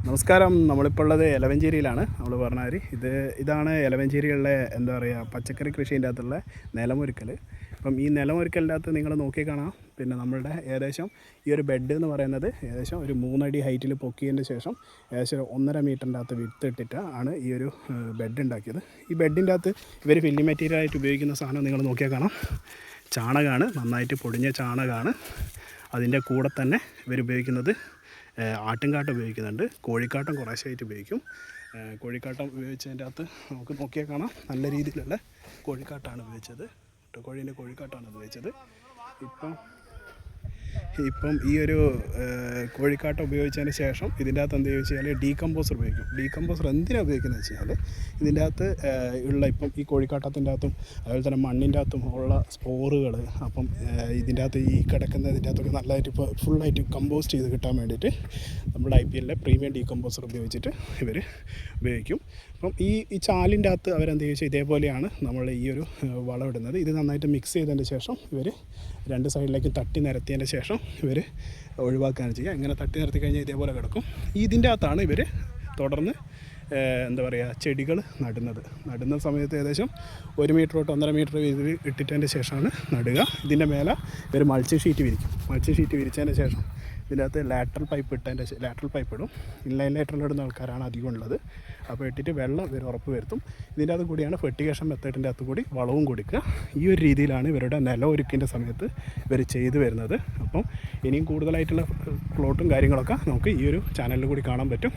നമസ്കാരം. നമ്മളിപ്പോൾ ഉള്ളത് എലവഞ്ചേരിയിലാണ്. നമ്മൾ പറഞ്ഞാൽ ഇതാണ് എലവഞ്ചേരികളിലെ എന്താ പറയുക പച്ചക്കറി കൃഷീൻ്റെ അകത്തുള്ള നിലമൊരുക്കൽ. അപ്പം ഈ നിലമൊരുക്കലിൻ്റെ അകത്ത് നിങ്ങൾ നോക്കി കാണാം. പിന്നെ നമ്മളുടെ ഏകദേശം ഈ ഒരു ബെഡ് എന്ന് പറയുന്നത് ഏകദേശം ഒരു 3 അടി ഹൈറ്റിൽ പൊക്കിയതിൻ്റെ ശേഷം ഏകദേശം 1.5 മീറ്ററിൻ്റെ അകത്ത് വിത്ത് ഇട്ടിട്ട് ആണ് ഈ ഒരു ബെഡ് ഉണ്ടാക്കിയത്. ഈ ബെഡിൻ്റെ അകത്ത് ഇവർ ഫില്ലിംഗ് മെറ്റീരിയലായിട്ട് ഉപയോഗിക്കുന്ന സാധനം നിങ്ങൾ നോക്കിയാൽ കാണാം. ചാണകമാണ്, നന്നായിട്ട് പൊടിഞ്ഞ ചാണകമാണ്. അതിൻ്റെ കൂടെ തന്നെ ഇവർ ഉപയോഗിക്കുന്നത് ആട്ടുംകാട്ടം ഉപയോഗിക്കുന്നുണ്ട്. കോഴിക്കാട്ടം കുറേശ്ശായിട്ട് ഉപയോഗിക്കും. കോഴിക്കാട്ടം ഉപയോഗിച്ചതിൻ്റെ അകത്ത് നമുക്ക് നോക്കിയാൽ കാണാം, നല്ല രീതിയിലുള്ള കോഴിക്കാട്ടാണ് ഉപയോഗിച്ചത്. കോഴീൻ്റെ കോഴിക്കാട്ടാണ് ഉപയോഗിച്ചത്. ഇപ്പം ഈ ഒരു കോഴിക്കാട്ടം ഉപയോഗിച്ചതിന് ശേഷം ഇതിൻ്റെ അകത്ത് എന്ത് ചോദിച്ചാൽ ഡീകമ്പോസർ ഉപയോഗിക്കും. ഡീകമ്പോസർ എന്തിനാണ് ഉപയോഗിക്കുന്നത് വെച്ച് കഴിഞ്ഞാൽ ഇതിൻ്റെ അകത്ത് ഉള്ള ഇപ്പം ഈ കോഴിക്കാട്ടത്തിൻ്റെ അകത്തും അതുപോലെ തന്നെ മണ്ണിൻ്റെ അകത്തും ഉള്ള സ്പോറുകൾ അപ്പം ഇതിൻ്റെ അകത്ത് ഈ കിടക്കുന്നതിൻ്റെ അകത്തൊക്കെ നല്ലതായിട്ട് ഇപ്പോൾ ഫുള്ളായിട്ട് കമ്പോസ്റ്റ് ചെയ്ത് കിട്ടാൻ വേണ്ടിയിട്ട് നമ്മുടെ IPLലെ പ്രീമിയം ഡീകമ്പോസർ ഉപയോഗിച്ചിട്ട് ഇവർ ഉപയോഗിക്കും. അപ്പം ഈ ചാലിൻ്റെ അകത്ത് അവരെന്ത് ചോദിച്ചാൽ ഇതേപോലെയാണ് നമ്മൾ ഈ ഒരു വളം ഇടുന്നത്. ഇത് നന്നായിട്ട് മിക്സ് ചെയ്തതിന് ശേഷം ഇവർ 2 സൈഡിലേക്ക് തട്ടി നിരത്തിയതിൻ്റെ ശേഷം ഇവർ ഒഴിവാക്കുകയാണ് ചെയ്യുക. ഇങ്ങനെ തട്ടി നിർത്തി കഴിഞ്ഞാൽ ഇതേപോലെ കിടക്കും. ഇതിൻ്റെ അകത്താണ് ഇവർ തുടർന്ന് എന്താ പറയുക ചെടികൾ നടുന്ന സമയത്ത് ഏകദേശം 1 മീറ്റർ തൊട്ട് 1.5 മീറ്റർ വീതിയിൽ ഇട്ടിട്ടതിൻ്റെ ശേഷമാണ് നടുക. ഇതിൻ്റെ മേലെ ഇവർ മൾച്ച് ഷീറ്റ് വിരിക്കും. മൾച്ച് ഷീറ്റ് വിരിച്ചതിൻ്റെ ശേഷം ഇതിൻ്റെ അകത്ത് ലാറ്ററൽ പൈപ്പ് ഇടും. ഇൻലൈൻ ലാറ്ററൽ ഇടുന്ന ആൾക്കാരാണ് അധികം ഉള്ളത്. അപ്പോൾ ഇട്ടിട്ട് വെള്ളം ഇവർ ഉറപ്പ് വരുത്തും. ഇതിൻ്റെ അകത്ത് കൂടിയാണ് ഫെർട്ടിഗേഷൻ മെത്തേഡിൻ്റെ അകത്ത് കൂടി വളവും കൊടുക്കുക. ഈ ഒരു രീതിയിലാണ് ഇവരുടെ നിലം ഒരുക്കിൻ്റെ സമയത്ത് ഇവർ ചെയ്തു വരുന്നത്. അപ്പം ഇനിയും കൂടുതലായിട്ടുള്ള പ്ലോട്ടും കാര്യങ്ങളൊക്കെ നമുക്ക് ഈ ഒരു ചാനലിൽ കൂടി കാണാൻ പറ്റും.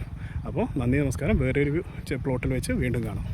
അപ്പോൾ നന്ദി, നമസ്കാരം. വേറൊരു പ്ലോട്ടിൽ വെച്ച് വീണ്ടും കാണാം.